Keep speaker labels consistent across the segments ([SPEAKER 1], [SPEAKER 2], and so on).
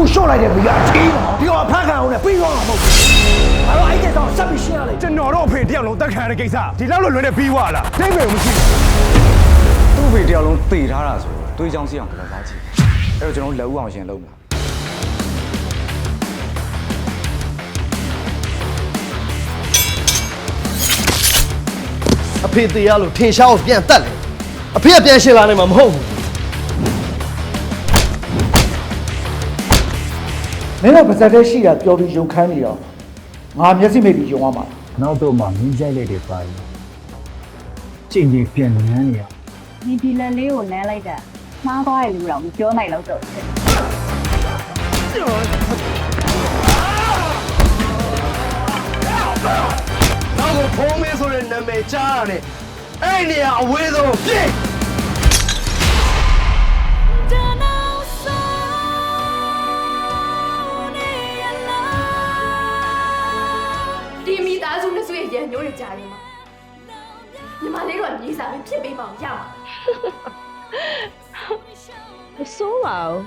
[SPEAKER 1] အခုရှော့လိုက်တဲ့မိကအကြီးတော့ဒီတော့ဖမ်းခံအောင်နဲ့ပြီးသွားမှာမဟုတ်ဘူး။ဘာလို့အဲ့ဒီကောင်ဆက်ပြီးရှင်းရလဲ
[SPEAKER 2] ကျွန်တော်တို့အဖေတယောက်လုံးတက်ခံရတဲ့ကိစ္စဒီလောက်လွယ်နဲ့ပြီးသွားလားတိတ်ပဲမရှိဘူး
[SPEAKER 3] သူ့ဖေတယောက်လုံးတည်ထားတာဆိုတွေးချောင်းစီအောင်လည်းသားကြည့်အဲ့တော့ကျွန်တော်လက်ဦးအောင်ရှင်လုပ်မှာ
[SPEAKER 4] အဖေတရားလို့ထင်ရှားကိုပြန်တက်တယ်အဖေကပြန်ရှင်းလာနိုင်မှာမဟုတ်ဘူး
[SPEAKER 1] မင်းတို့ပါဇက်တဲ့ရှိတာပြောပြီးယုံခမ်းနေတော့ငါမျက်စိမိတ်ပြီးယုံရမှာ
[SPEAKER 5] နောက်တော့မှမင်းကြိုက်လိုက်တယ်ပါရင်ကျင့်ကြီးပြန်နန်းနေရ
[SPEAKER 6] ဒီဒီလန်လေးကိုနမ်းလိုက်တာမှားသွားတယ်လို့တော့မပြောနိုင်တော့တော့တယ်
[SPEAKER 4] နောက်ကိုဖုံးမင်းဆိုတဲ့နာမည်ကြားရတယ်အဲ့နေရာအဝေးဆုံးပြည့်
[SPEAKER 7] ဒီမိသားစုနဲ့ဆွေရံညိုးတွေကြားနေမှာညီမလေးတို့ကမြေစာပဲဖြစ်ပေးပါအောင်ရမှာ
[SPEAKER 8] မစိုးပါဘူး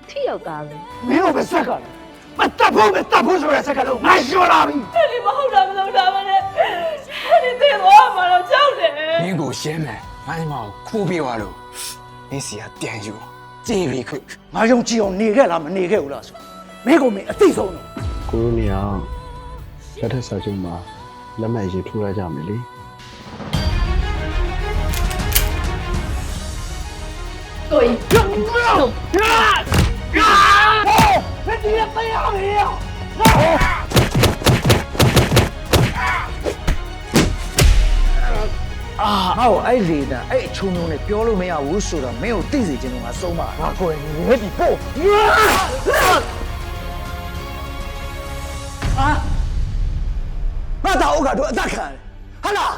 [SPEAKER 8] ထိရောက်တာပဲ
[SPEAKER 1] မင်းတို့ပဲဆက်ကလည်းမတပ်ဖို့ဆိုတဲ့ဆက်ကလုံးငါရှော့လာပြီ
[SPEAKER 7] ဒီမဟုတ်တာမလုပ်တာမနဲ့ဒီသေးသွားမှာတော့ကြောက်တယ်
[SPEAKER 9] မင်းကိုရှင်းမယ်ငါ့မကိုခိုးပြေးသွားလို့မင်းစီကပြန်ယူကြည်ပြီခု
[SPEAKER 1] ငါယုံကြည်အောင်နေခဲ့လားမနေခဲ့ဘူးလားဆိုမင်းကမင်းအသိဆုံးတော့
[SPEAKER 10] ကိုရိုနီအောင်လက်ထက်စာချုပ်မှာလက်မှတ်ရေးထိုးရကြမယ်လေ
[SPEAKER 7] ကိုကြီး
[SPEAKER 1] ငါ့ကိုအဲ့လေတံအဲ့အချုံချုံနဲ့ပြောလို့မရဘူးဆိုတော့မင်းကိုသိစေချင်လို့ငါဆုံးပါငါကိုယ်ရဲဒီပို့ငါတော့ဥက္ကတို့အသက်ခံတယ်ဟာလား